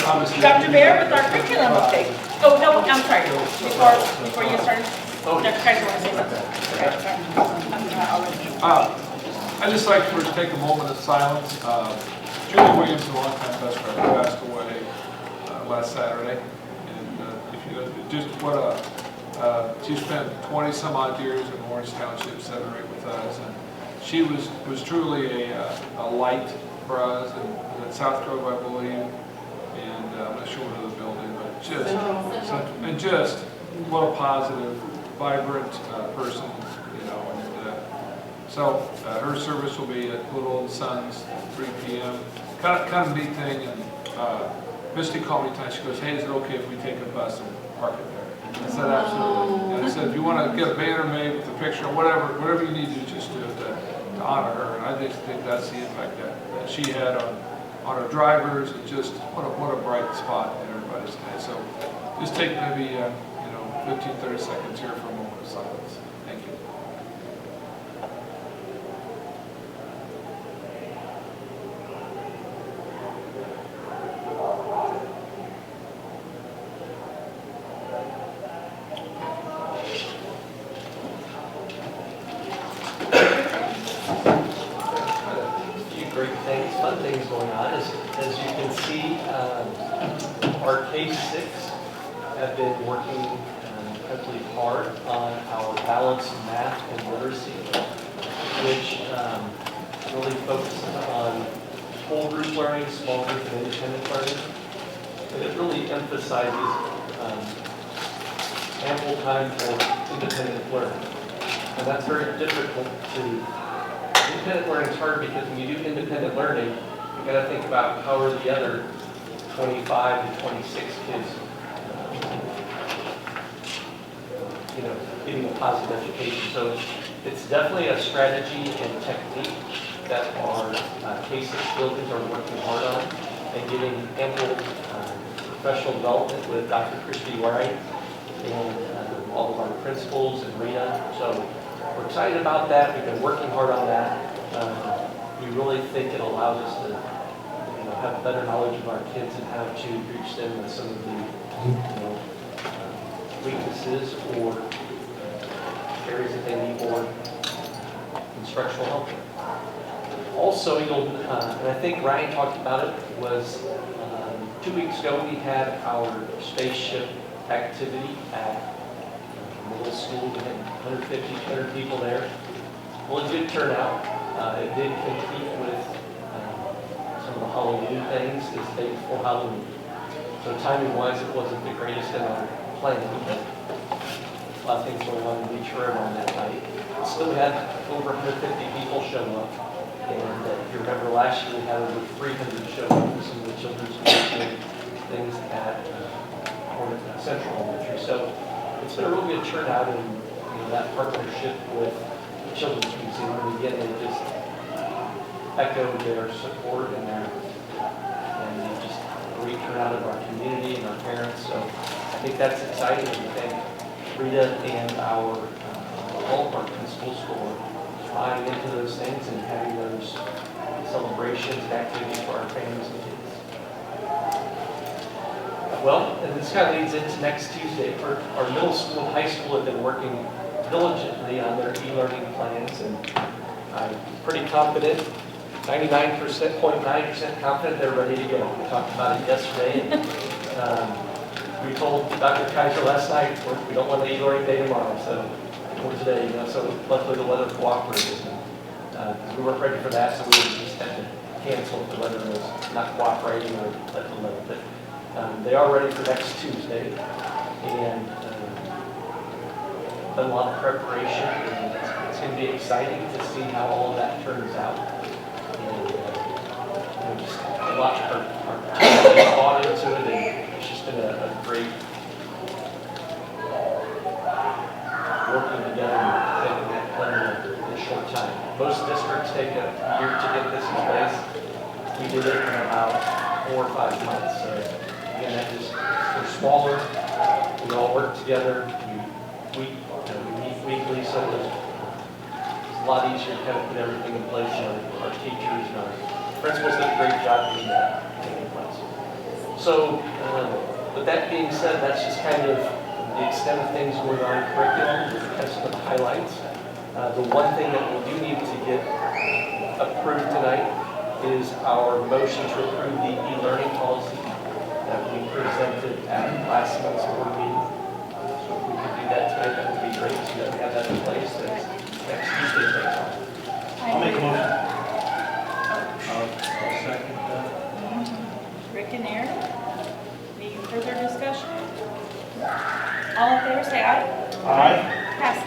obviously. Dr. Bear with our curriculum update. Oh, no, I'm sorry. Before you start, Dr. Kaiser wants to say something. Okay, sorry. I'd just like for to take a moment of silence. Julie Williams, a longtime bus driver, passed away last Saturday. And if you just what she spent 20 some odd years in Orange Township, 7 or 8 with us, and she was truly a light for us. And at South Grove, I believe, and I'm not sure what other building, but just what a positive, vibrant person, you know. And so her service will be at Little Old Sons, 3 p.m. Kind of neat thing. And Misty called me tonight. She goes, "Hey, is it okay if we take a bus and park it there?" I said, "Absolutely." And I said, "If you want to get a banner made with a picture, or whatever you need to do, just do it to honor her." And I just think that's the impact that she had on her drivers, and just what a bright spot in everybody's day. So just take maybe 15, 30 seconds here for a moment of silence. Thank you. Fun things going on. As you can see, our K-6 have been working incredibly hard on our balanced math and literacy, which really focuses on whole group learning, small group, and independent learning. And it really emphasizes ample time for independent learning. And that's very difficult to independent learning is hard because when you do independent learning, you've got to think about how are the other 25 to 26 kids, getting a positive education. So it's definitely a strategy and technique that our K-6 buildings are working hard on, and getting ample professional development with Dr. Christy Wright and all of our principals and Rita. So we're excited about that. We've been working hard on that. We really think it allows us to have better knowledge of our kids and how to reach them with some of the weaknesses or areas that they need more instructional help. Also, and I think Ryan talked about it, was 2 weeks ago we had our spaceship activity at middle school. We had 150, 200 people there. Well, a good turnout. It did compete with some of the Halloween things. It's the day before Halloween. So timing-wise, it wasn't the greatest in our planning, but a lot of things going on in Beach Road on that night. Still, we had over 150 people show up. And if you remember last year, we had over 300 show up for some of the children's things at Central Elementary. So it's been a really good turnout, and that partnership with the Children's Museum, and again, they just echoed their support and just a great turnout of our community and our parents. So I think that's exciting, and we thank Rita and all of our principals for buying into those things and having those celebrations and activities for our families and kids. Well, and this kind of leads into next Tuesday. Our middle school and high school have been working diligently on their e-learning plans, and I'm pretty confident, 99.9% confident they're ready to go. We talked about it yesterday, and we told Dr. Kaiser last night we don't want an e-learning day tomorrow, or today, so luckily the weather cooperated. We weren't ready for that, so we just had to cancel if the weather was not cooperating or let them know. But they are ready for next Tuesday, and done a lot of preparation, and it's going to be exciting to see how all of that turns out. And just a lot of our thought into it, and it's just been a great working together and taking that plan in a short time. Most districts take a year to get this in place. We did it in about 4 or 5 months. So again, we're smaller. We all work together. We meet weekly, so it's a lot easier to kind of put everything in place. Our teachers and our principals did a great job doing that taking place. So, with that being said, that's just kind of the extent of things going on in curriculum, that's some of the highlights. The one thing that we do need to get approved tonight is our motion to approve the e-learning policy that we presented at last month's board meeting. So if we could do that tonight, that would be great, so that we have that in place, that's next Tuesday's next time. I'll make a motion. I'll second that. Rick and Aaron, any further discussion? All in favor, say aye. Aye. Passed.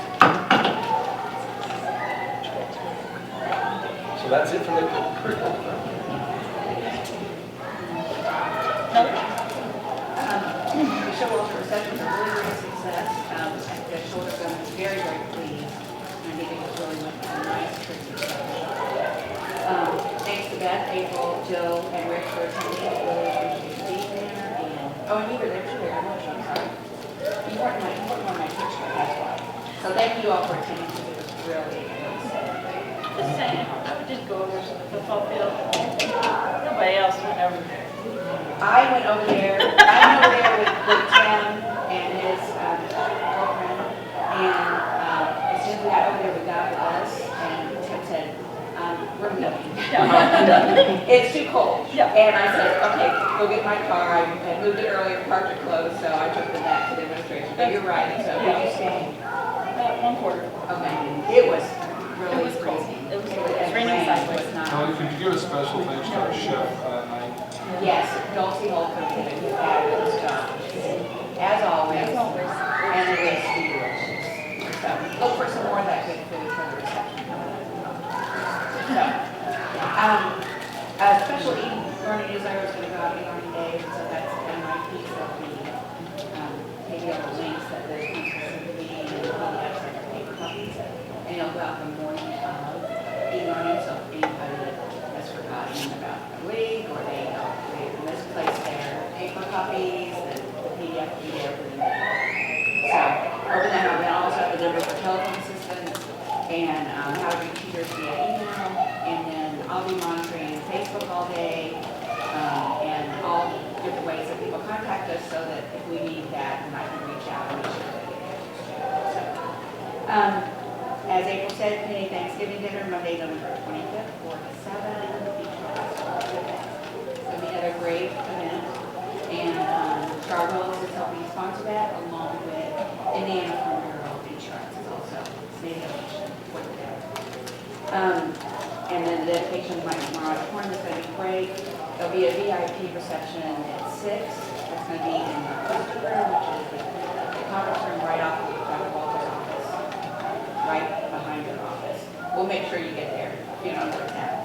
So that's it for the curriculum. Michelle Walter receptions are really great success. The children have been very, very pleased. And I think it was really a nice trip to thanks to Beth, April, Jill, and Rick for attending. Really appreciate being there. And you were there too, very much. I'm sorry. You weren't on my picture, that's why. So thank you all for attending. It was really Just saying, I did go over to the football field. Nobody else went over there. I went over there with Tim and his girlfriend, and as soon as we got over there, we got the bus, and Tim said, we're moving. It's too cold. Yeah. And I said, okay, go get my car. I moved it earlier, parked it closed, so I took them back to the administration. But you're right, so did you stay? 1/4. Okay, it was really It was cold. freezing. It was and raining rain sideways. was not. Kelly, could you give a special thanks to our chef that night? Yes, Dulcie Holcomb did a fabulous job, as always, and it was delicious. So look for some more of that good food for the reception. So, a special e-learning newsletter is going to go out e-learning day, so that's kind of my piece of the, maybe all the links that the teachers send to me, and the PDFs and the paper copies, and it'll go out the morning of e-learning, so anybody that has forgotten about the week, or they misplaced their paper copies, the PDF will be there for them. So, over then, I've been also have the number for telephone assistants, and how to reach teachers via email, and then I'll be monitoring Facebook all day, and all different ways that people contact us, so that if we need that, then I can reach out and make sure that they get it. So, as April said, mini Thanksgiving dinner, Monday, November 25th, 4 to 7, Beach House. It'll be another great event, and Starbucks is helping sponsor that, along with Indiana Farm Bureau Insurance is also made a donation for the day. And then the dedication of Mike Morage Horn is going to be great. There'll be a VIP reception at 6. That's going to be in the poster room, which is the conference room right off of Dr. Walter's office, right behind your office. We'll make sure you get there if you don't know where it's at.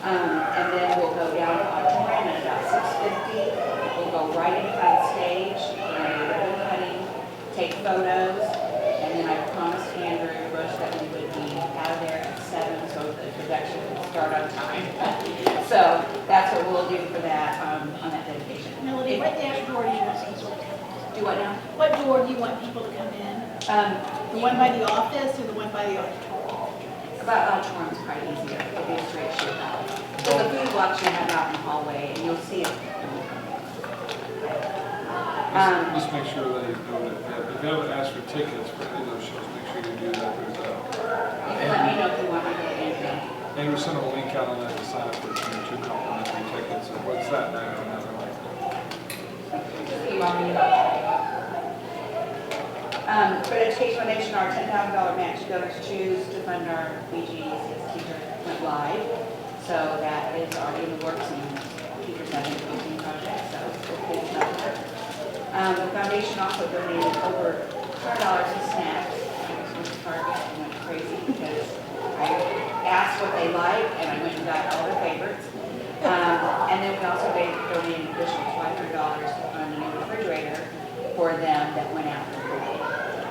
And then we'll go down to auditorium at about 6:50. We'll go right in front of the stage, we're going to do ribbon cutting, take photos, and then I promised Andrew Bush that we would be out of there at 7 so the production would start on time. So that's what we'll do for that, on that dedication. Melody, what door do you want people to come in? Do what now? What door do you want people to come in? The one by the office or the one by the auditorium? About auditorium's probably easier, it'll be a straight shot out. So the food blocks you have out in the hallway, and you'll see it. Just make sure they know that if they haven't asked for tickets for any of those shows, make sure you do that. You can let me know if you want me to go in. Andrew sent a link out on that to sign up for 2 complimentary tickets. And what's that night on that one? You want me to? For the Education Foundation, our $10,000 match goes to fund our BGS teacher went live. So that is already in the works, and teachers have been using projects, so it's not work. The foundation also donated over $100 in snacks. I was with Target and went crazy because I asked what they like, and I went and got all their favorites. And then we also donated an additional $500 to fund a new refrigerator for them that went out for free.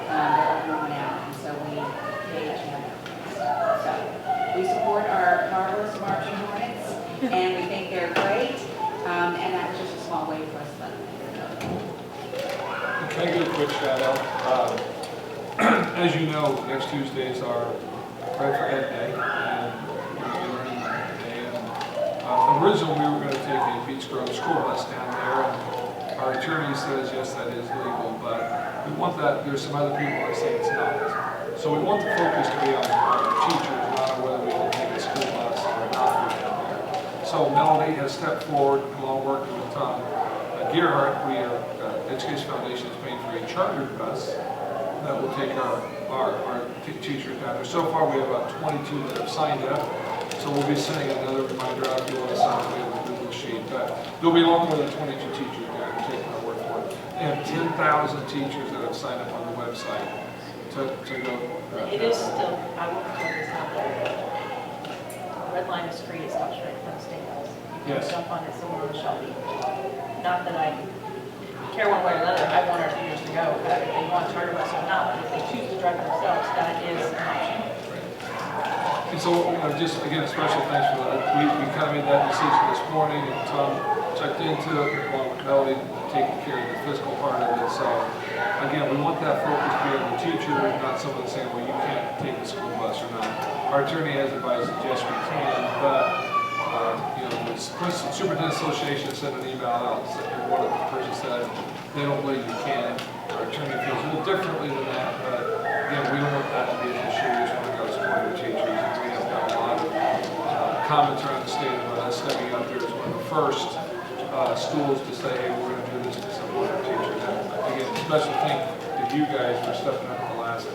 Their old one went out, and so we paid to have that. So we support our marvelous marching Hornets, and we think they're great. And that was just a small way for us to let them know. Can I give a quick shout out? As you know, next Tuesday is our Pray for Ed Day, and Learning Day. And originally, we were going to take a Beach Grove school bus down there and attorney says, yes, that is legal, but we want that, there's some other people that say it's not. So we want the focus to be on teachers, not on whether we can take a school bus or not. So Melanie has stepped forward, along working with Tom Gearhart. Education Foundation is paying for a chartered bus that will take our teachers down there. So far, we have about 22 that have signed up. So we'll be sending another reminder out if you want to sign up with a Google sheet. But there'll be a lot more than 22 teachers there, taking our word for it. And 10,000 teachers that have signed up on the website to go. It is still, I will put this out there. Red line is free, it's not straight from the state house. You can Yes. jump on it somewhere on Shelby. Not that I care one way or another, I want our teachers to go, but if they want charter bus or not, but if they choose to drive themselves, that is an option. And so, just again, a special thanks for that. We kind of made that decision this morning, and Tom checked into it, along with Melody, taking care of the fiscal part of it. So, again, we want that focus to be on the teacher, not someone saying, well, you can't take the school bus or not. Our attorney has advised that yes, we can, but the Superintendent Association sent an email out, and one of the person said they don't believe you can. Our attorney feels a little differently than that, but again, we don't want that to be an issue. We just want to go support our teachers. And we have got a lot of comments around the state of us stepping up here as one of the first schools to say, hey, we're going to do this to support our teachers. And again, special thank to you guys for stepping up at the last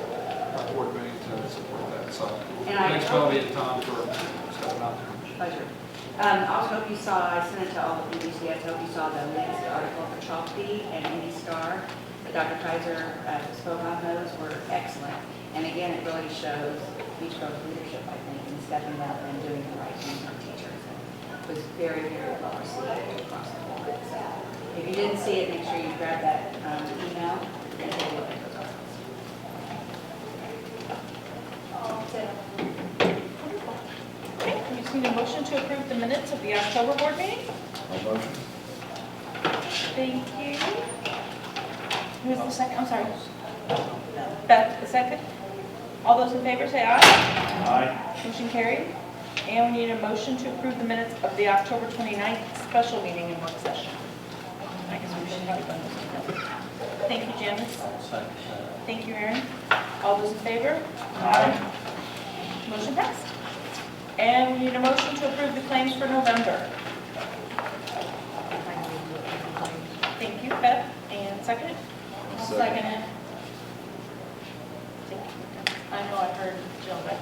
board meeting to support that. So thanks, Melody and Tom, for stepping up. Pleasure. I also hope you saw, I sent it to all the BGS, I hope you saw the latest article for Chalky and Indy Star that Dr. Kaiser spoke on. Those were excellent. And again, it really shows Beach Grove's leadership, I think, in stepping up and doing the right thing for teachers. It was very, very well received across the board. So if you didn't see it, make sure you grab that email and take a look at those articles. Okay, we just need a motion to approve the minutes of the October board meeting. Motion. Thank you. Who's the second? I'm sorry. Beth, the second. All those in favor say aye. Aye. Motion carried. And we need a motion to approve the minutes of the October 29th special meeting and work session. I guess we should have done this. Thank you, Janice. I'll second that. Thank you, Aaron. All those in favor? Aye. Motion passed. And we need a motion to approve the claims for November. Thank you, Beth. And second it? I'll second it. I know I heard Jill, but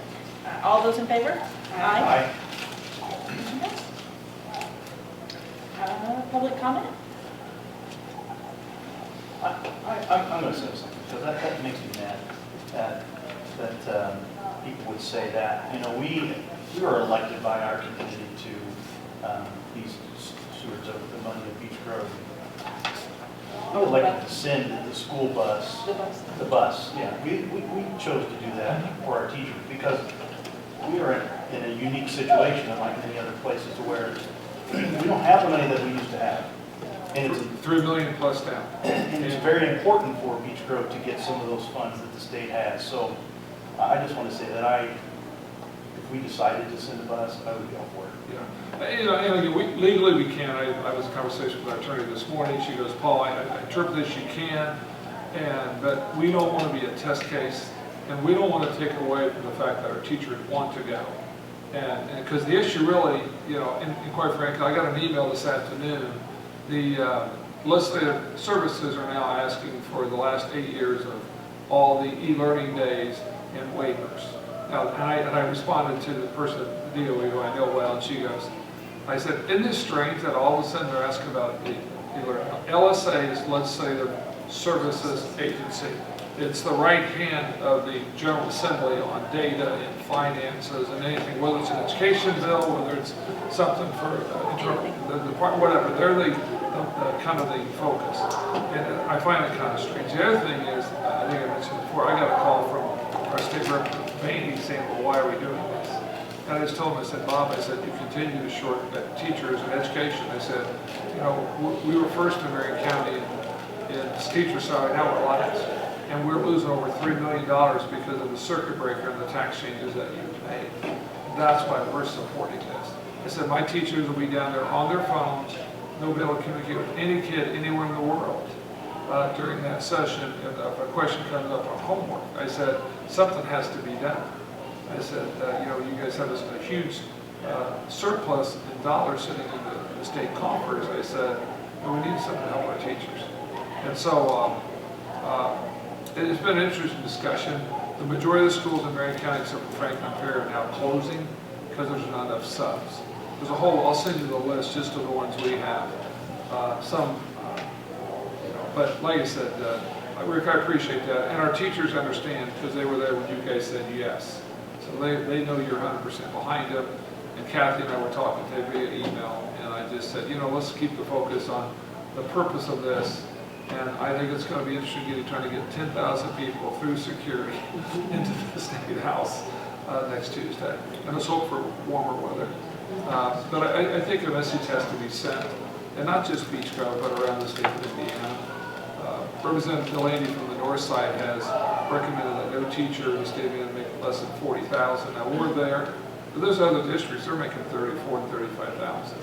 all those in favor? Aye. Motion passed. Public comment? I'm going to say something, because that makes me mad, that people would say that. You know, we are elected by our community to be stewards of the money of Beach Grove. We're elected to send the school bus, The bus. yeah. We chose to do that for our teachers, because we are in a unique situation, unlike many other places, to where we don't have the money that we used to have. And it's $3 million plus down. And it's very important for Beach Grove to get some of those funds that the state has. So I just want to say that if we decided to send a bus, I would go for it. Yeah, and again, legally we can. I was in conversation with our attorney this morning. She goes, Paul, I interpret this, you can, but we don't want to be a test case, and we don't want to take away from the fact that our teachers want to go. And because the issue really, and quite frankly, I got an email this afternoon. The legislative services are now asking for the last 8 years of all the e-learning days and waivers. Now, and I responded to the person at the DOE who I know well, and she goes, I said, isn't this strange that all of a sudden they're asking about e-learning? LSA is Legislative Services Agency. It's the right hand of the General Assembly on data and finances and anything, whether it's an education bill, whether it's something for the part, whatever. They're the kind of the focus, and I find it kind of strange. The other thing is, I think I mentioned before, I got a call from our state representative Vaney saying, well, why are we doing this? And I just told him, I said, Bob, I said, you continue to short teachers and education. I said, we were first in Marion County in teacher salary, now we're last. And we're losing over $3 million because of the circuit breaker and the tax changes that you've made. That's why we're supporting this. I said, my teachers will be down there on their phones, no be able to communicate with any kid anywhere in the world during that session. If a question comes up on homework, I said, something has to be done. I said, you guys have this huge surplus in dollars sitting in the state coffers. I said, we need something to help our teachers. And so it's been an interesting discussion. The majority of the schools in Marion County, except for Franklin Perry, are now closing because there's not enough subs. There's a whole, I'll send you the list just of the ones we have. But like I said, Rick, I appreciate that. And our teachers understand because they were there when you guys said yes. So they know you're 100% behind them. And Kathy and I were talking today via email, and I just said, let's keep the focus on the purpose of this. And I think it's going to be interesting trying to get 10,000 people through security into the State House next Tuesday. And let's hope for warmer weather. But I think a message has to be sent, and not just Beach Grove, but around the state of Indiana. Representative Delaney from the north side has recommended that no teacher in the state of Indiana make less than $40,000. Now we're there, but there's other districts, they're making $34,000 and $35,000.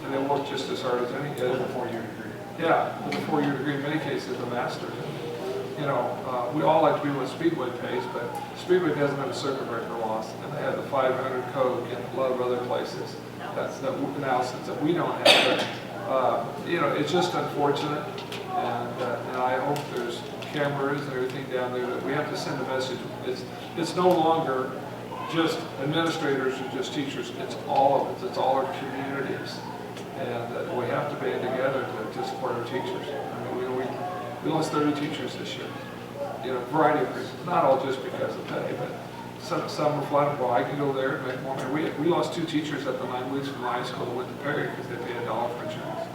And they work just as hard as any With a 4-year degree. Yeah, with a 4-year degree, in many cases a master's. We all like to be what Speedway pays, but Speedway doesn't have a circuit breaker loss, and they have the 500 code and a lot of other places that analysis that we don't have. But, it's just unfortunate, and I hope there's cameras and everything down there that we have to send a message. It's no longer just administrators or just teachers. It's all of it. It's all our communities. And we have to band together to support our teachers. I mean, we lost 30 teachers this year. Variety of reasons. Not all just because of pay, but some were flat. Well, I can go there and make more money. We lost 2 teachers at the 9 weeks from high school that went to Perry because they paid $1 for insurance.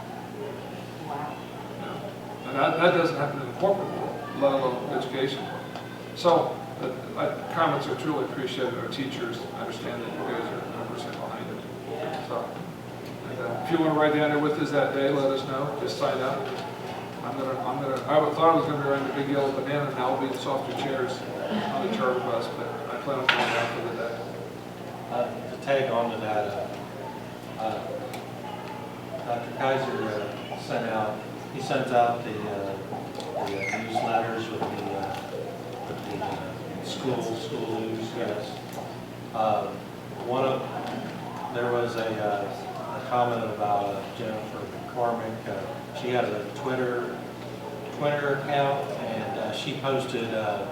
And that doesn't happen in the corporate world, let alone education world. So, comments are truly appreciated. Our teachers understand that you guys are 100% behind it. So. If you want to ride down there with us that day, let us know. Just sign up. I thought I was going to be riding the big yellow banana, and I'll be in softer chairs on the charter bus, but I plan on going down for the day. To tag on to that, Dr. Kaiser sends out the newsletters with the school news. Yes. There was a comment about Jennifer McCormick. She has a Twitter account, and she posted a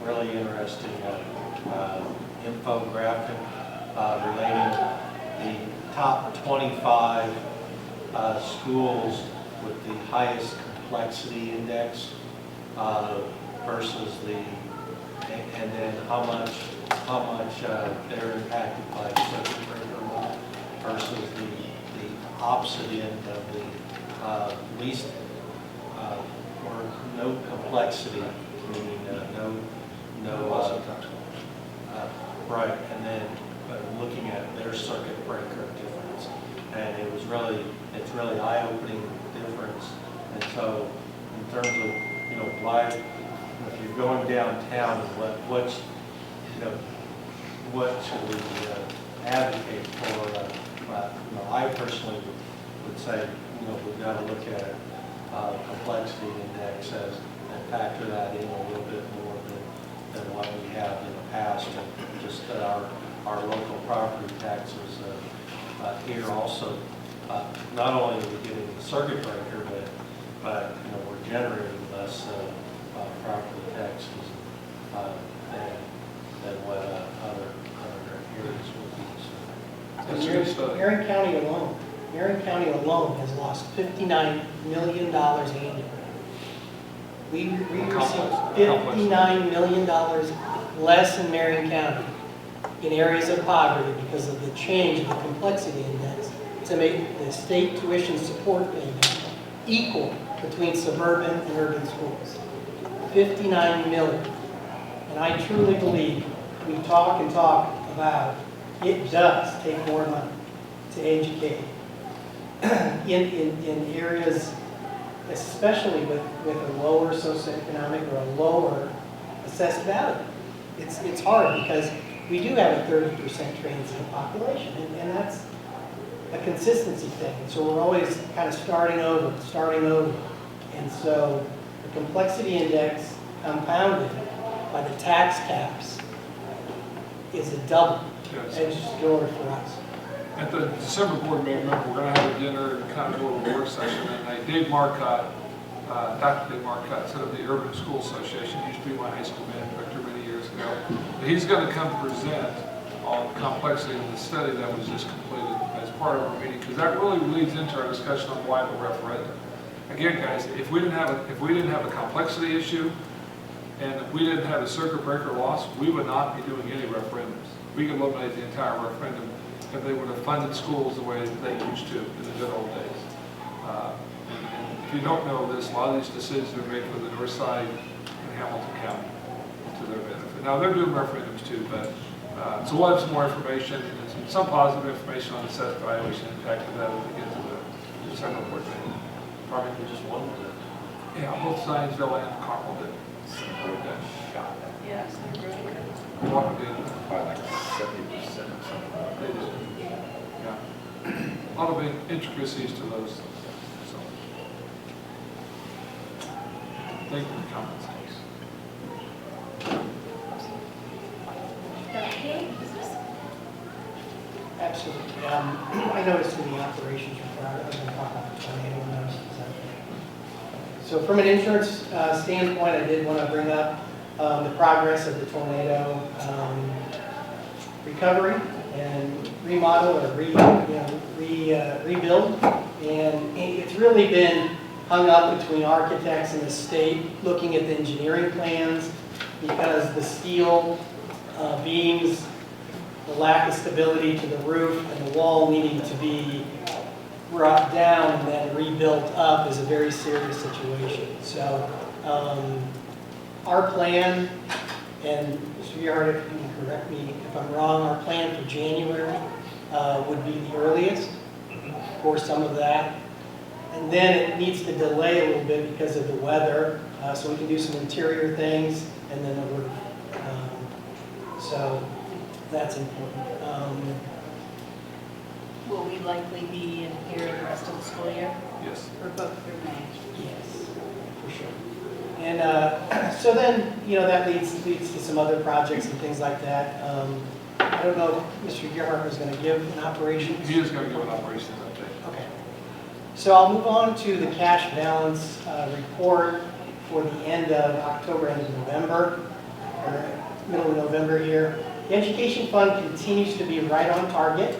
really interesting infographic relating the top 25 schools with the highest complexity index versus and then how much they're impacted by circuit breaker versus the opposite end of the least or no complexity, meaning right, and then looking at their circuit breaker difference, and it's really eye-opening difference. And so, in terms of why, if you're going downtown, what should we advocate for? I personally would say, we've got to look at complexity index and factor that in a little bit more than what we have in the past, and just that our local property taxes here also, not only are we getting the circuit breaker, but we're generating less property taxes than what other areas would be. So. Marion County alone has lost $59 million annually. We receive $59 million less in Marion County in areas of poverty because of the change in the complexity index to make the state tuition support payment equal between suburban and urban schools. 59 million. And I truly believe we talk about it does take more money to educate in areas, especially with a lower socioeconomic or a lower assessed value. It's hard because we do have a 30% transient population, and a consistency thing. So we're always kind of starting over. And so the complexity index compounded by the tax caps is a double edged sword for us. At the December board meeting, remember, we're going to have a dinner and kind of go over a work session, and Dave Marcotte, Dr. Dave Marcotte, head of the Urban School Association, used to be my high school band director many years ago. He's going to come present on complexity of the study that was just completed as part of our meeting, because that really leads into our discussion on why the referendum. Again, guys, if we didn't have a complexity issue, and if we didn't have a circuit breaker loss, we would not be doing any referendums. We could eliminate the entire referendum if they would have funded schools the way they used to in the good old days. And if you don't know this, a lot of these decisions are made for the north side and Hamilton County to their benefit. Now, they're doing referendums too, but so we'll have some more information and some positive information on the assessed valuation impact of that as we get to the December board meeting. Probably just one. Yeah, both Zionsville and Carmel did. Yes. Walker did. By like 70% or something. They did. Yeah. A lot of intricacies to those. So, thank you for the comments. Absolutely. I noticed in the operations report, I was going to talk about the tornado notice. So from an insurance standpoint, I did want to bring up the progress of the tornado recovery and remodel or rebuild. And it's really been hung up between architects and the state looking at the engineering plans because the steel beams, the lack of stability to the roof and the wall needing to be brought down and then rebuilt up is a very serious situation. So our plan, and Mr. Yard, if you can correct me if I'm wrong, our plan for January would be the earliest for some of that. And then it needs to delay a little bit because of the weather, so we can do some interior things and then the roof. So that's important. Will we likely be in here the rest of the school year? Yes. For both through May. Yes, for sure. And so then, that leads to some other projects and things like that. I don't know if Mr. Gerhardt was going to give an operations. He is going to give an operations update. Okay. So I'll move on to the cash balance report for the end of October, end of November, or middle of November here. The education fund continues to be right on target,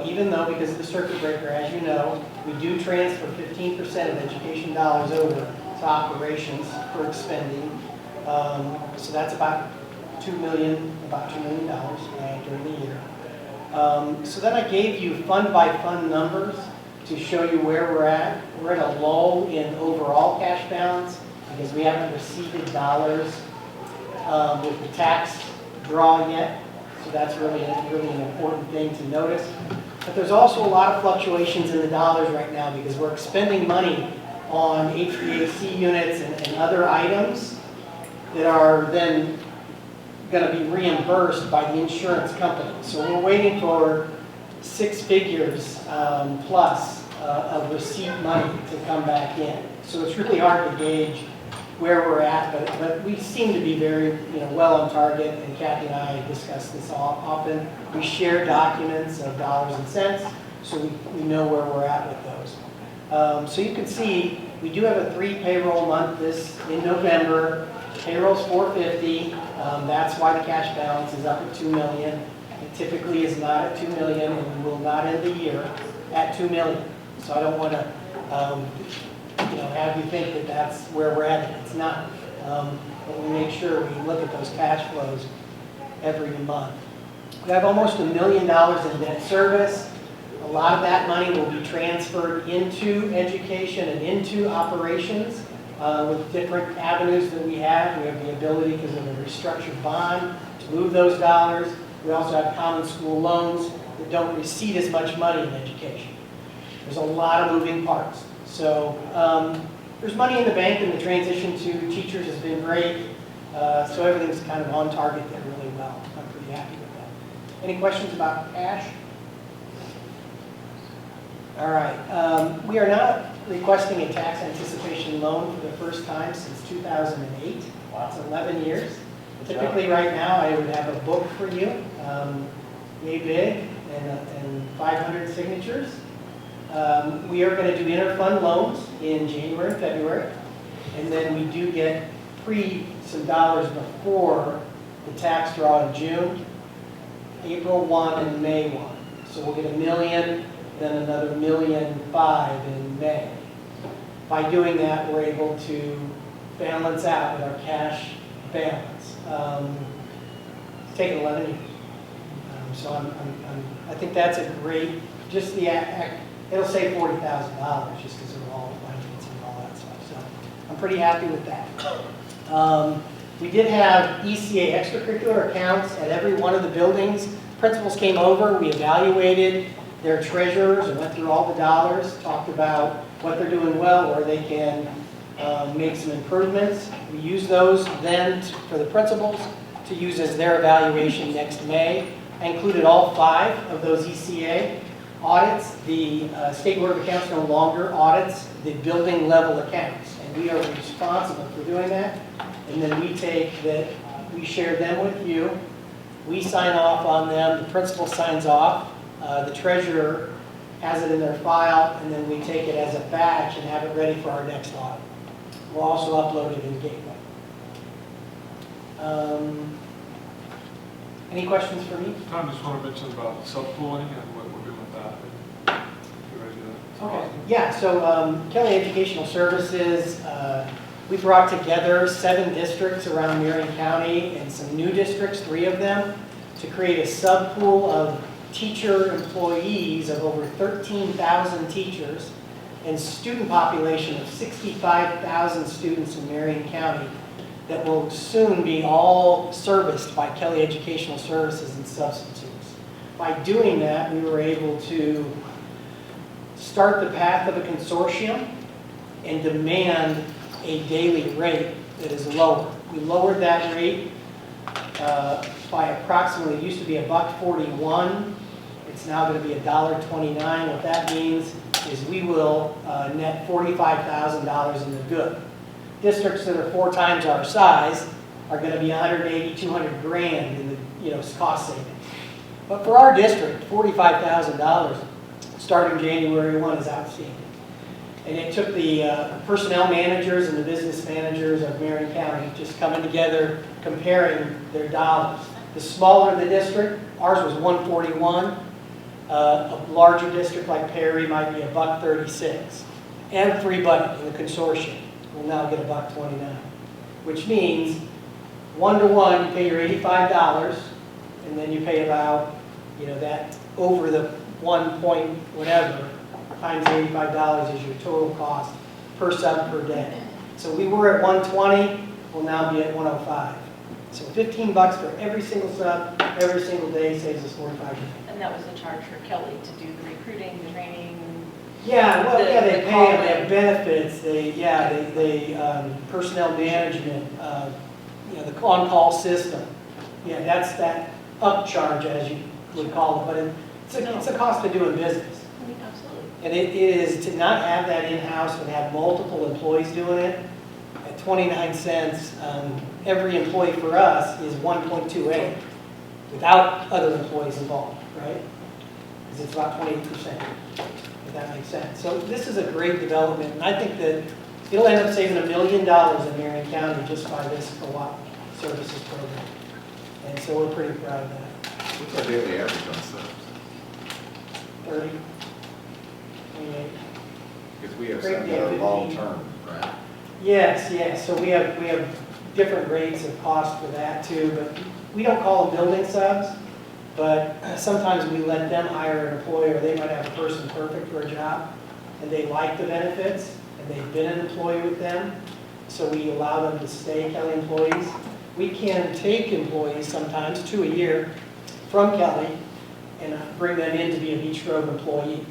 even though because of the circuit breaker, as you know, we do transfer 15% of education dollars over to operations for expending. So that's about $2 million during the year. So then I gave you fund by fund numbers to show you where we're at. We're at a lull in overall cash balance because we haven't received dollars with the tax draw yet. So that's really an important thing to notice. But there's also a lot of fluctuations in the dollars right now because we're expending money on HVAC units and other items that are then going to be reimbursed by the insurance company. So we're waiting for 6 figures plus of receipt money to come back in. So it's really hard to gauge where we're at, but we seem to be very well on target, and Kathy and I discuss this often. We share documents of dollars and cents, so we know where we're at with those. So you can see we do have a 3 payroll month in November. Payroll's $450. That's why the cash balance is up at $2 million. It typically is not at $2 million, and we will not end the year at $2 million. So I don't want to have you think that that's where we're at. It's not. But we make sure we look at those cash flows every month. We have almost $1 million in debt service. A lot of that money will be transferred into education and into operations with different avenues that we have. We have the ability, because of a restructured bond, to move those dollars. We also have common school loans that don't receive as much money in education. There's a lot of moving parts. So there's money in the bank, and the transition to teachers has been great. So everything's kind of on target there really well. I'm pretty happy with that. Any questions about cash? All right, we are not requesting a tax anticipation loan for the first time since 2008. That's 11 years. Good job. Typically, right now, I would have a book for you, yay big, and 500 signatures. We are going to do interfund loans in January and February, and then we do get some dollars before the tax draw in June, April 1, and May 1. So we'll get $1 million, then another $1.5 million in May. By doing that, we're able to balance out with our cash balance. It's taken 11 years. So I think that's a great, just the it'll save $40,000 just because of all the financing and all that stuff. So I'm pretty happy with that. We did have ECA extracurricular accounts at every one of the buildings. Principals came over, we evaluated their treasurers and went through all the dollars, talked about what they're doing well, where they can make some improvements. We use those then for the principals to use as their evaluation next May. I included all 5 of those ECA audits. The State Board of Accounts no longer audits the building level accounts, and we are responsible for doing that. And then we share them with you. We sign off on them, the principal signs off, the treasurer has it in their file, and then we take it as a batch and have it ready for our next audit. We'll also upload it in Gateway. Any questions for me? Tom, just want to mention about subpooling and what we're doing with that. You ready to do that? Okay. Yeah, so Kelly Educational Services, we brought together 7 districts around Marion County and some new districts, 3 of them, to create a subpool of teacher employees of over 13,000 teachers and student population of 65,000 students in Marion County that will soon be all serviced by Kelly Educational Services and substitutes. By doing that, we were able to start the path of a consortium and demand a daily rate that is lower. We lowered that rate by approximately, it used to be $1.41. It's now going to be $1.29. What that means is we will net $45,000 in the good. Districts that are 4 times our size are going to be 180, 200 grand in the cost savings. But for our district, $45,000 starting January 1 is outstanding. And it took the personnel managers and the business managers of Marion County just coming together, comparing their dollars. The smaller the district, ours was $1.41. A larger district like Perry might be $1.36. Everybody in the consortium will now get $1.29, which means 1-to-1, you pay your $85, and then you pay about, that over the 1 point whatever times $85 is your total cost per sub per day. So we were at 120, we'll now be at 105. So $15 for every single sub, every single day saves us $45. And that was the charge for Kelly to do the recruiting, the training. Yeah, well, The- yeah, they the pay call them, they in. have benefits, they personnel management, the on-call system. Yeah, that's that upcharge, as you would call it, but it's a cost of doing business. Absolutely. And it is to not have that in-house and have multiple employees doing it, at 29 cents, every employee for us is 1.28 without other employees involved, right? Because it's about 28%, if that makes sense. So this is a great development, and I think that it'll end up saving $1 million in Marion County just by this co-op services program. And so we're pretty proud of that. What's our daily average on subs? 30, 28. Because we have Great some day, that are 15. long-term, right? Yes, so we have different rates of cost for that too, but we don't call them building subs, but sometimes we let them hire an employee, or they might have a person perfect for a job, and they like the benefits, and they've been an employee with them, so we allow them to stay Kelly employees. We can take employees sometimes, 2 a year, from Kelly, and bring them in to be a Beech Grove employee.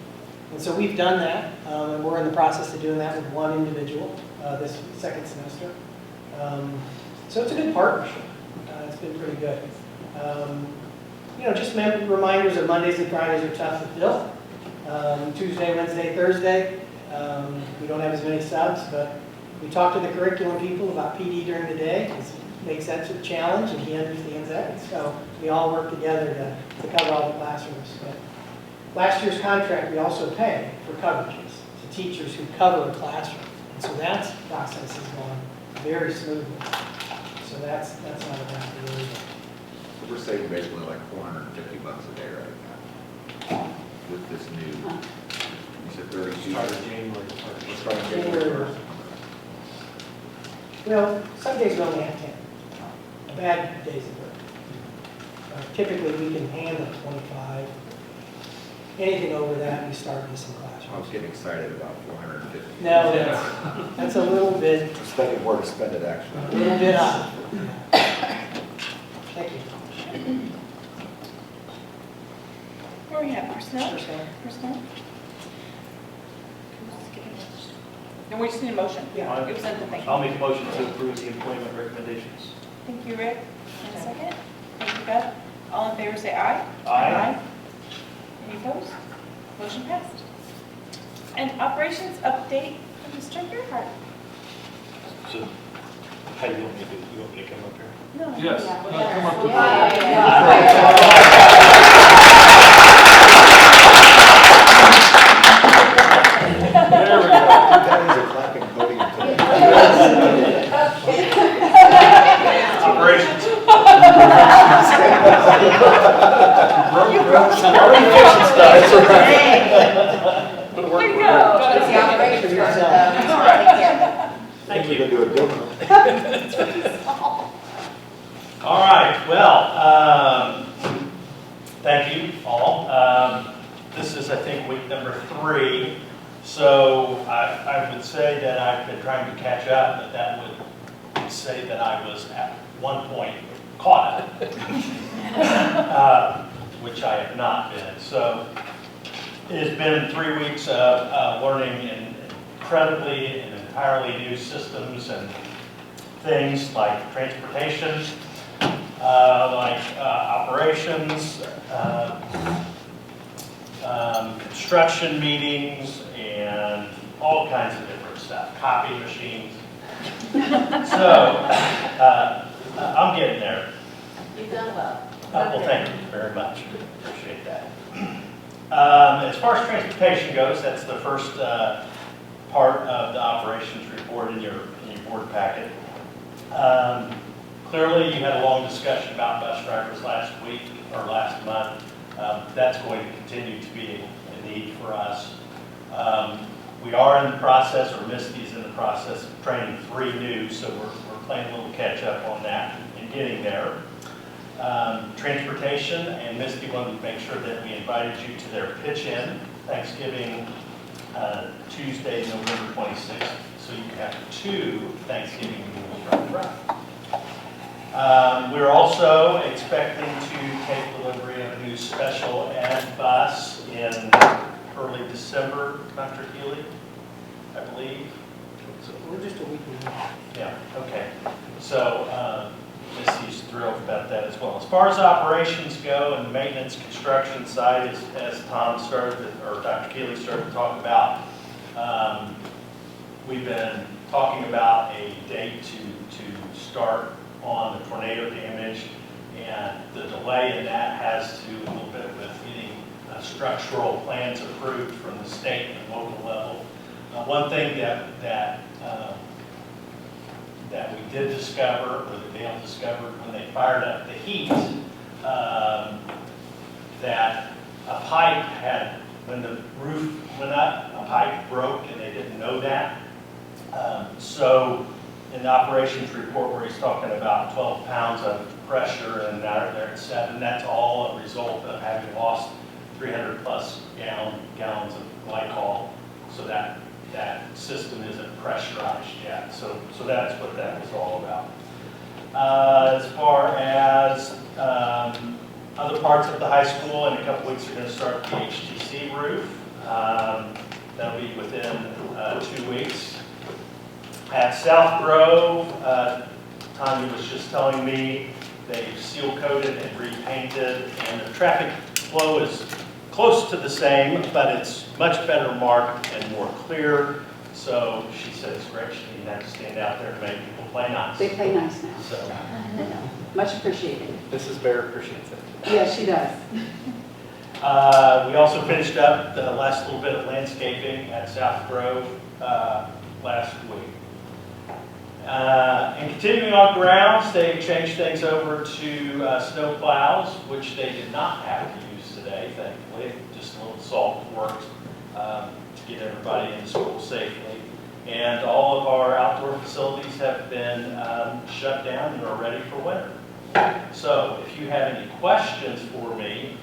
And so we've done that, and we're in the process of doing that with one individual this second semester. So it's a good partnership. It's been pretty good. Just reminders that Mondays and Fridays are tough to fill. Tuesday, Wednesday, Thursday. We don't have as many subs, but we talk to the curriculum people about PD during the day, because it makes that a challenge, and he understands that. And so we all work together to cover all the classrooms. But last year's contract, we also pay for coverages to teachers who cover a classroom. And so that process is going very smoothly. So that's not a bad deal. So we're saving basically like $450 a day right now with this new, you said 30 Started teachers. January 1st. We're starting January 1st. Well, some days we only have 10. Bad days of work. Typically, we can handle 25. Anything over that, we start missing I was classrooms. getting excited about 450. No, that's a little bit, We're spending more to spend it a actually. little bit high. Thank you. Where are we at, personnel? Personnel. Personnel? And we just need a motion. Yeah. Give us a thank I'll you. make a motion to approve the employment recommendations. Thank you, Rick. And a second. Thank you, Beth. All in favor, say aye. Aye. Any opposed? Motion passed. And operations update from Mr. Gerhart. So, how do you want me to do? You want me to come up here? No. Yes. Yeah, No, come up with There we go. Daddies are clapping, voting. Operations. Put a There work you for go. It's the operations part, Thank you. We're gonna do a demo. All right, well, thank you all. This is, I think, week number 3. So I would say that I've been trying to catch up, but that would say that I was at one point caught up, which I have not been. So it has been 3 weeks of learning incredibly and entirely new systems and things like transportation, operations, construction meetings, and all kinds of different stuff, copy machines. So I'm getting there. You've done well. Well, thank you very much. Appreciate that. As far as transportation goes, that's the first part of the operations report in your board packet. Clearly, you had a long discussion about bus drivers last week or last month. That's going to continue to be a need for us. We are in the process, or Misty's in the process of training 3 new, so we're playing a little catch up on that and getting there. Transportation, and Misty wanted to make sure that we invited you to their pitch-in Thanksgiving Tuesday, November 26th, so you can have 2 Thanksgiving meals from the run. We're also expecting to take delivery of a new special ed bus in early December, Dr. Healy, I believe. We're just a week away. Yeah, okay. So Misty's thrilled about that as well. As far as operations go and the maintenance construction side, as Tom started, or Dr. Keeley started to talk about, we've been talking about a date to start on the tornado damage, and the delay in that has to do a little bit with getting structural plans approved from the state and local level. One thing that we did discover, or that Dale discovered when they fired up the heat, that a pipe had, when the roof went up, a pipe broke and they didn't know that. So in the operations report where he's talking about 12 pounds of pressure and now they're at 7, that's all a result of having lost 300 plus gallons of glycol. So that system isn't pressurized yet. So that's what that was all about. As far as other parts of the high school, in a couple weeks we're going to start the HTC roof. That'll be within 2 weeks. At South Grove, Tanya was just telling me they've seal coated and repainted, and the traffic flow is close to the same, but it's much better marked and more clear. So she says, Gretchen, you have to stand out there and make people play nice. They play nice now. So, Much appreciated. Mrs. Bear appreciates it. Yes, she does. we also finished up the last little bit of landscaping at South Grove last week. And continuing on grounds, they've changed things over to snow plows, which they did not have to use today, thankfully. Just a little salt worked to get everybody into school safely. And all of our outdoor facilities have been shut down and are ready for winter. So if you have any questions for me,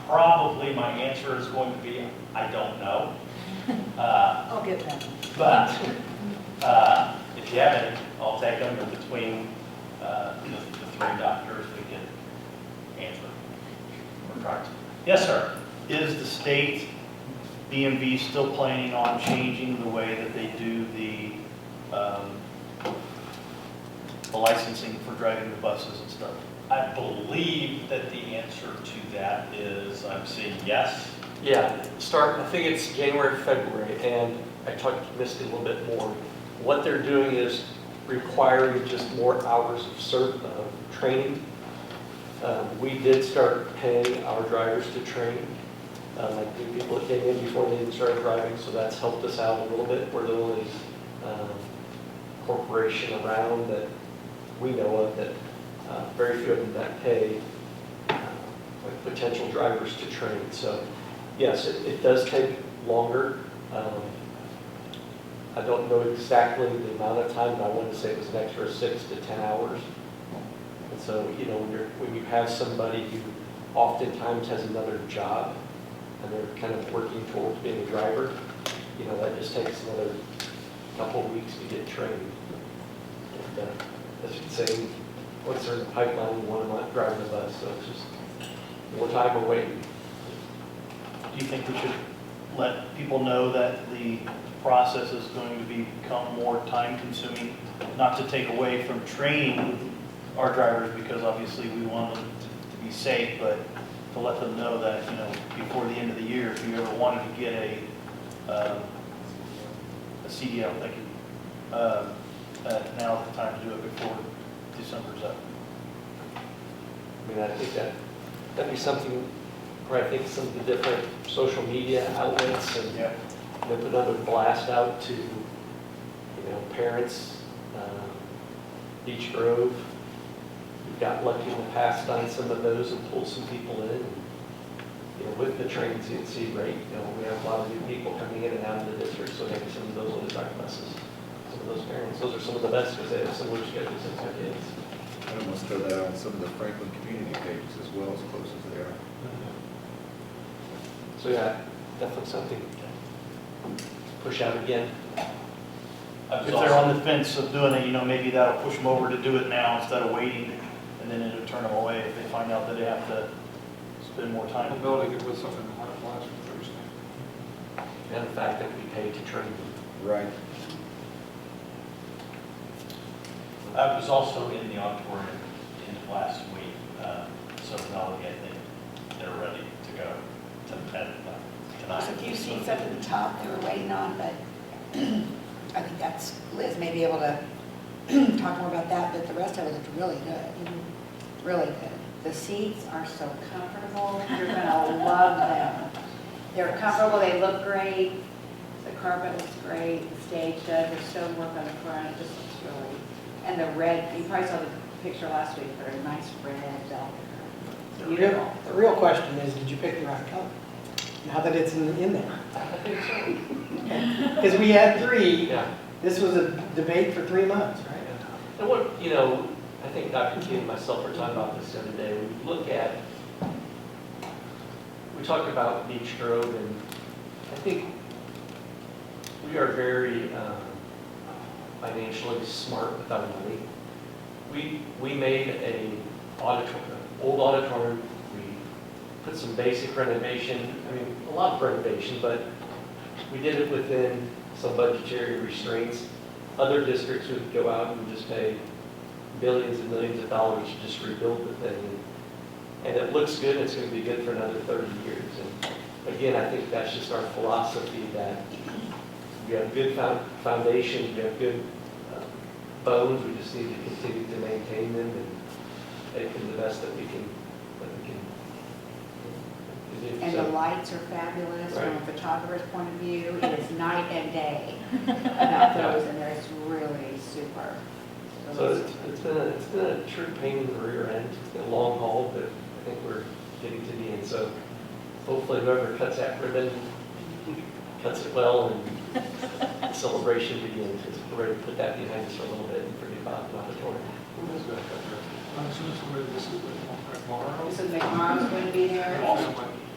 probably my answer is going to be, I don't know. I'll get that. But if you have any, I'll take them. And between the three doctors, we can answer. Or try to. Yes, sir. Is the state DMV still planning on changing the way that they do the licensing for driving the buses and stuff? I believe that the answer to that is, I'm saying yes. Yeah, I think it's January, February, and I talked to Misty a little bit more. What they're doing is requiring just more hours of training. We did start paying our drivers to train, like the people that came in before they even started driving, so that's helped us out a little bit. We're the only corporation around that we know of that very few of them that pay like potential drivers to train. So yes, it does take longer. I don't know exactly the amount of time, but I want to say it was an extra 6 to 10 hours. And so, you know, when you have somebody who oftentimes has another job and they're kind of working towards being a driver, you know, that just takes another couple of weeks to get trained. And, as you say, once they're in the pipeline, you want them not driving the bus, so it's just more time we're waiting. Do you think we should let people know that the process is going to become more time consuming, not to take away from training our drivers, because obviously we want them to be safe, but to let them know that, you know, before the end of the year, if you ever wanted to get a CDL, like, now's the time to do it before December's up. I mean, I think that'd be something where I think some of the different social media outlets and they put another blast out to, you know, parents, Beach Grove. We've got lucky in the past on some of those and pulled some people in. You know, with the transient rate, you know, we have a lot of new people coming in and out of the district, so maybe some of those will drive buses. Some of those parents, those are some of the best because they have similar schedules as their kids. I almost throw that on some of the Franklin community pages as well, as close as they are. So yeah, definitely something to push out again. If they're on the fence of doing it, you know, maybe that'll push them over to do it now instead of waiting, and then it'll turn them away if they find out that they have to spend more time. Ability to get with something in the last Thursday. And the fact that we pay to train them. Right. I was also in the auditorium last week, so now I think they're ready to go tonight. There's a few seats up at the top they were waiting on, but I think that's, Liz may be able to talk more about that, but the rest of it looked really good, really good. The seats are so comfortable. You're going to love them. They're comfortable. They look great. The carpet looks great. The stage does. There's stone work on the front. It just looks really. And the red, you probably saw the picture last week, but a nice red velvet. Beautiful. The real question is, did you pick the right color? Now that it's in there. I think so. Because we had three. Yeah. This was a debate for 3 months, right? And what, you know, I think Dr. King and myself were talking about this the other day. We talked about Beach Grove, and I think we are very financially smart with our money. We made an old auditorium. We put some basic renovation, I mean, a lot of renovation, but we did it within some budgetary restraints. Other districts would go out and just pay billions and millions of dollars to just rebuild the thing. And it looks good, it's going to be good for another 30 years. And again, I think that's just our philosophy that we have good foundations, we have good bones, we just need to continue to maintain them and make them the best that we can do. And So- the lights are fabulous from a Right. photographer's point of view. It is night and day about those, and they're really super. So it's been a true pain in the rear end. It's been a long haul, but I think we're getting to the end. So hopefully whoever cuts that ribbon cuts it well and the celebration begins. Because we're ready to put that behind us for a little bit and forget about the auditorium. Who is that? I'm assuming somebody, this is tomorrow? Mrs. McMorrow's going to be there. Oh,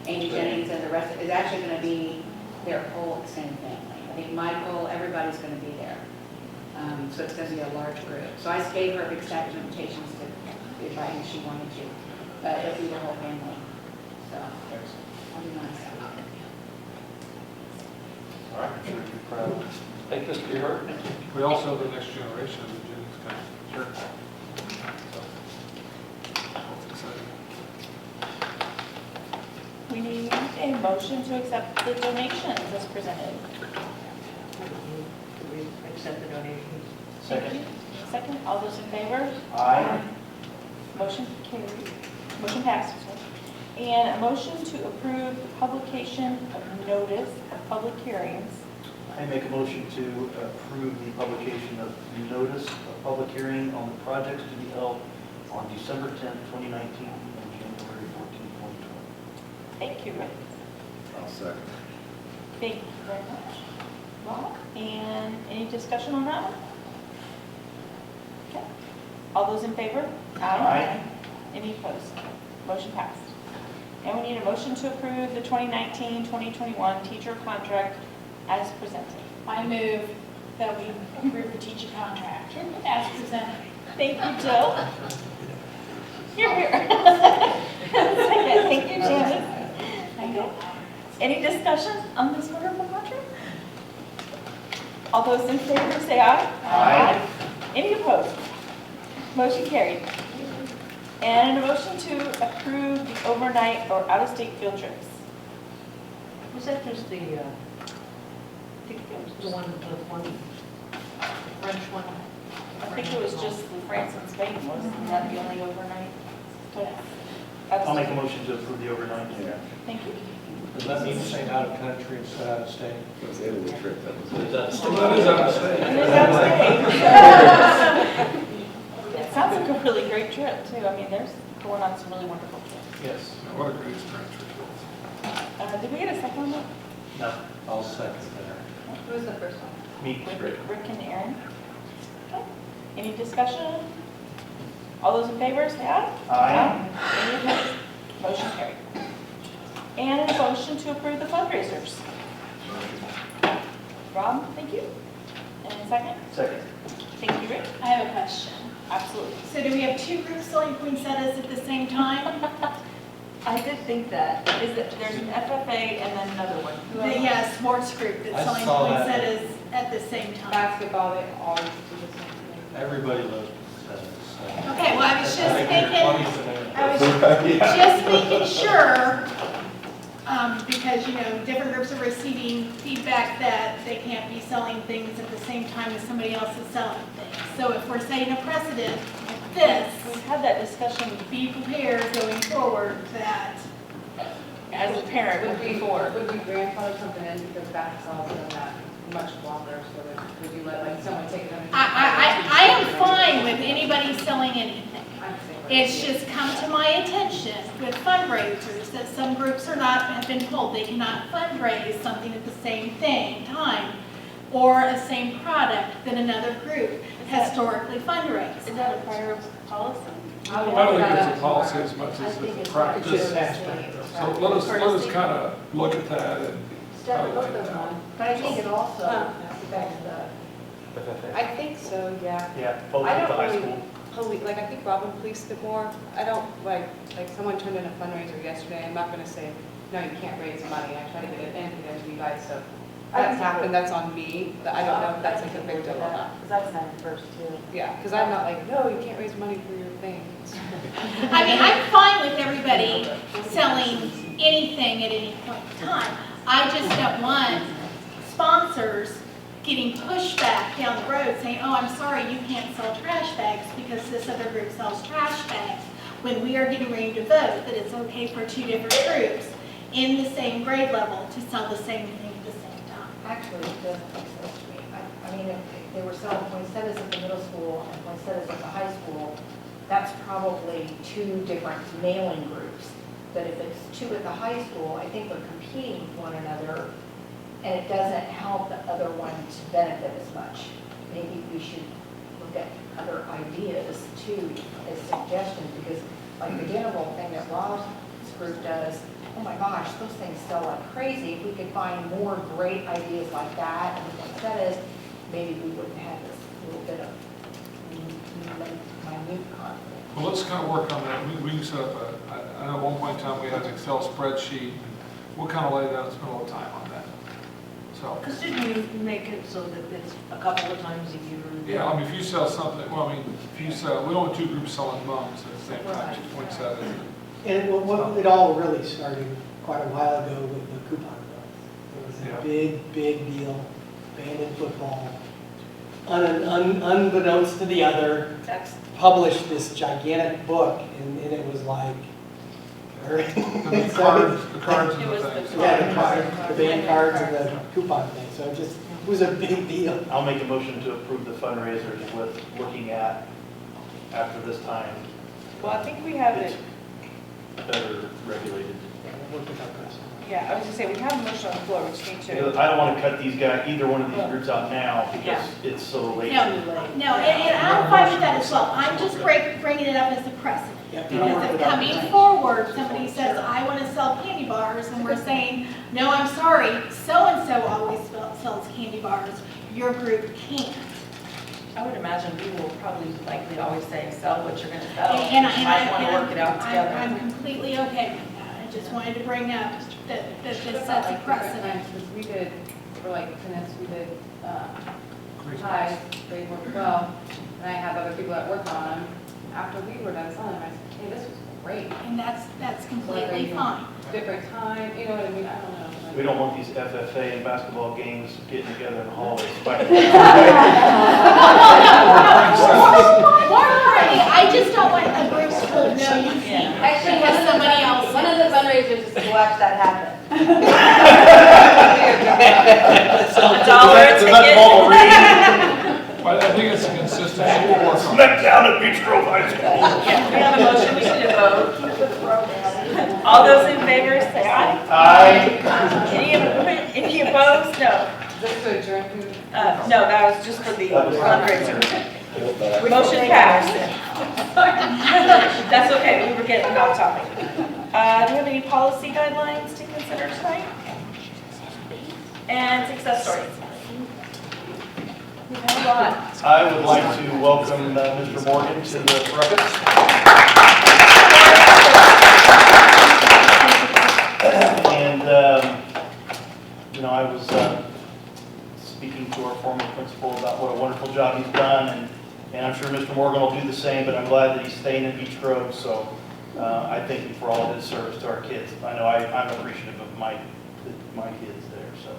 Amy Jennings and the rest, is actually going to be their whole extended family. I think Michael, everybody's going to be there. So it's going to be a large group. So I just gave her a big stack of invitations to invite if she wanted to. But it'll be the whole family. So it'll be nice. All right, I'm sure you're proud. Thank you, Mr. Gehart. We also have the next generation of Jennings coming. Sure. So, that's exciting. We need a motion to accept the donations as presented. We accept the donations. Thank you. Second, all those in favor? Aye. Motion carried. Motion passes. And a motion to approve the publication of notice of public hearings. I make a motion to approve the publication of notice of public hearing on the projects to be held on December 10th, 2019 and January 14th, 2020. Thank you, Rick. I'll second. Thank you very much. Rob, and any discussion on that one? Okay. All those in favor? Aye. Any opposed? Motion passed. And we need a motion to approve the 2019-2021 teacher contract as presented. I move that we approve the teacher contract as presented. Thank you, Jill. You're here. Second, thank you, Janice. Thank you. Any discussion on this wonderful contract? All those in favor say aye. Aye. Any opposed? Motion carried. And a motion to approve the overnight or out-of-state field trips. Was that just the one, French one? I think it was just France and Spain, wasn't that the only overnight? I'll make a motion to approve the overnight. Yeah. Thank you. Does that mean saying out of country instead of out of state? It was Italy trip, that was it. That's Well, that is out of state. And it's out of state. It sounds like a really great trip, too. I mean, there's going on some really wonderful trips. Yes. What a great experience for kids. Did we get a second on that? No. I'll second that. Who was the first one? Me. Rick and Aaron. Okay. Any discussion? All those in favor, say aye. Aye. Any opposed? Motion carried. And a motion to approve the fundraisers. Rob, thank you. And a second? Second. Thank you, Rick. I have a question. Absolutely. So do we have two groups selling poinsettias at the same time? I did think that. Is that there's an FFA and then another one? Yeah, sports group I that's selling saw that. poinsettias at the same time. Basketball, they always do the same thing. Everybody loves poinsettias. So. Okay, well, I was just I think thinking, they're funny today. I was just making sure, because, you know, different groups are receiving feedback that they can't be selling things at the same time as somebody else is selling things. So if we're setting a precedent with this, We've had that discussion be prepared going forward that, as a parent Would we, before. would we grandfather something in because basketball's been that much longer, so would you let like someone take them? I am fine with anybody selling anything. I'm saying, like, It's just come to my attention with fundraisers that some groups have been told they cannot fundraise something at the same time or a same product that another group historically fundraised. Is that a prior policy? I don't think it's a policy as much as it's a practice. So let us kind of look at that and evaluate that. But I think it also affects the, FFA. I think so, yeah. Yeah, both I at the don't high really, school. like, I think Robin policed it more. I don't, like someone turned in a fundraiser yesterday, I'm not gonna say, no, you can't raise money, I try to get it in for you guys, so. That's happened, that's on me, but I don't know if that's like a big deal or not. because that's not first too. Yeah, because I'm not like, no, you can't raise money for your thing. I mean, I'm fine with everybody selling anything at any point in time. I just don't want sponsors getting pushback down the road saying, oh, I'm sorry, you can't sell trash bags because this other group sells trash bags, when we are getting ready to vote that it's okay for two different groups in the same grade level to sell the same thing at the same time. Actually, it does make sense to me. I mean, if they were selling poinsettias at the middle school and poinsettias at the high school, that's probably two different mailing groups. But if it's two at the high school, I think they're competing with one another, and it doesn't help the other one to benefit as much. Maybe we should look at other ideas too, as suggestions, because like the dinner roll thing that Rob's group does, oh my gosh, those things sell like crazy. If we could find more great ideas like that, and instead of, maybe we wouldn't have this little bit of minute conflict. Well, let's kind of work on that. We can set up I know at one point in time we had an Excel spreadsheet. We'll kind of lay that and spend a little time on that. So. Because didn't you make it so that it's a couple of times a year? Yeah, I mean, if you sell something, well, I mean, if you sell, we don't want two groups selling mums at the same time, 2.7. And it all really started quite a while ago with the coupon bill. It was a big deal, abandoned football. Unbeknownst to the other, published this gigantic book, and it was like, the cards and the things. Yeah, the band cards and the coupon thing. So it was a big deal. I'll make a motion to approve the fundraisers with looking at, after this time, Well, I think we have it, better regulated. yeah, I was gonna say, we have a motion on the floor, we just need Because to. I don't want to cut these guys, either one of these groups out now because it's so late. No, and I'm fine with that as well. I'm just bringing it up as a precedent. Because if coming forward, somebody says, I want to sell candy bars, and we're saying, no, I'm sorry, so-and-so always sells candy bars, your group can't. I would imagine people will probably likely always say, sell what you're gonna sell. And You might want to work it out together. I'm completely okay with that. I just wanted to bring up that this sets a precedent. Because we did, for like tennis, we did ties, grade 1 to 12, and I have other people that worked on them. After we were done selling them, I said, hey, this was great. And that's completely fine. Different time, you know what I mean? I don't know. We don't want these FFA and basketball games getting together in the hallways. More importantly, I just don't want a group to know you can't. Actually, one of the fundraisers is to watch that happen. $1 a ticket. Well, I think it's a consistent work on. Smack down at Beach Grove High School. Yeah, we have a motion, we should vote. All those in favor, say aye. Aye. Any opposed? No. Just to adjourn. No, that was just for the fundraiser. Motion passed. That's okay, we were getting off topic. Do you have any policy guidelines to consider tonight? And success stories? We have a lot. I would like to welcome Mr. Morgan to the ruckus. And, I was speaking to our former principal about what a wonderful job he's done, and I'm sure Mr. Morgan will do the same, but I'm glad that he's staying in Beach Grove, so I thank him for all of his service to our kids. I know I'm appreciative of my kids there, so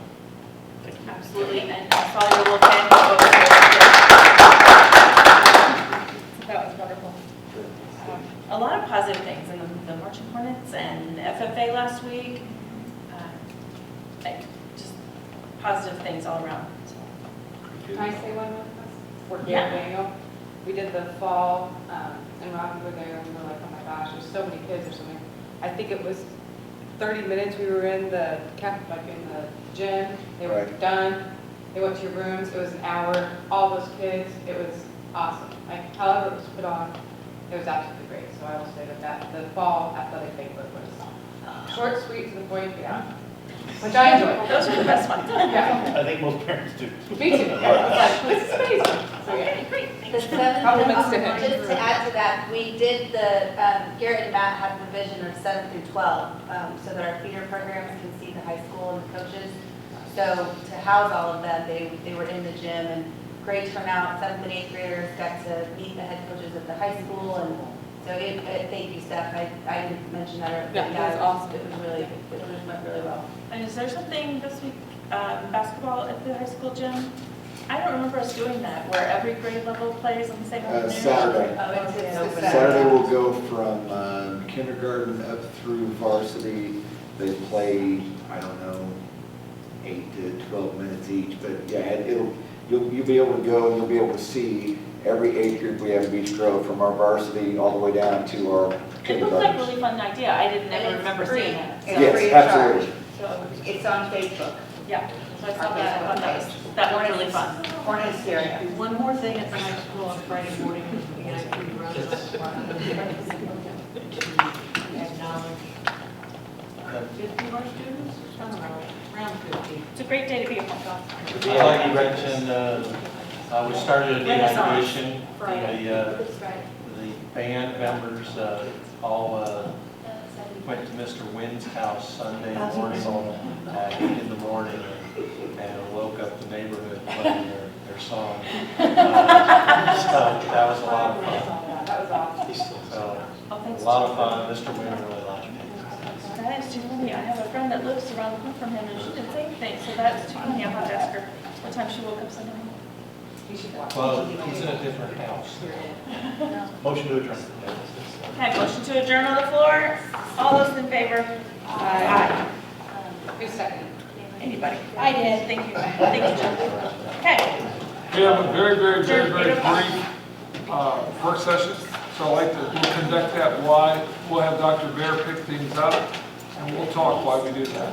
thank you. Absolutely, and I saw your little fan club over there. That was wonderful. A lot of positive things in the Marching Hornets and FFA last week. Just positive things all around. Can I say one more? For Yeah. Daniel, we did the fall, and Rob, we were there, and we were like, oh my gosh, there's so many kids or something. I think it was 30 minutes we were in the gym. They were done. They went to your rooms. It was an hour. All those kids. It was awesome. Like, however it was put on, it was absolutely great. So I will say that the fall athletic banquet was short, sweet, to the point, yeah. Which I enjoyed. Those are the best ones. Yeah. I think most parents do. Me too. Yeah. This is amazing. So, yeah. Okay, great. The seventh, Compliments to him. just to add to that, we did Garrett and Matt had the vision of 7 through 12, so that our feeder programs can see the high school and the coaches. So to house all of them, they were in the gym, and great turnout. 7th and 8th graders got to meet the head coaches at the high school and So thank you, Steph. I didn't mention that. Yeah, that was awesome. It went really well. And is there something this week, basketball at the high school gym? I don't remember us doing that, where every grade level plays on the same afternoon. Oh, Saturday. it's open. Saturday will go from kindergarten up through varsity. They play, I don't know, 8 to 12 minutes each, but yeah, you'll be able to go and you'll be able to see every age group we have in Beach Grove, from our varsity all the way down to our It looked like a kindergarten. really fun idea. I didn't And ever it's remember free. seeing it. It's So, Yes, free of charge. absolutely. so, It's on Facebook. yeah, so I saw that, I thought that was really fun. Or in Syria. One more thing at the high school on Friday morning, we actually run the acknowledge 50 of our students, something around 50. It's a great day to be a punk off. I'd like to mention, we started a dehydration. The band members all went to Mr. Wynn's house Sunday morning at 8 in the morning and woke up the neighborhood playing their song. So that was a lot of fun. That was awesome. So, Oh, thanks. a lot of fun. Mr. Wynn really liked it. That is too funny. I have a friend that lives around the corner from him, and she did the same thing, so that's too funny. I'll have to ask her what time she woke up Sunday morning. Well, he's in a different house. Motion to adjourn. Okay, motion to adjourn on the floor. All those in favor? Aye. Who's second? Anybody? I did. Thank you. Thank you, Jill. Okay. We have a very brief work session, so I'd like to we'll conduct that. We'll have Dr. Bear pick things up, and we'll talk while we do that.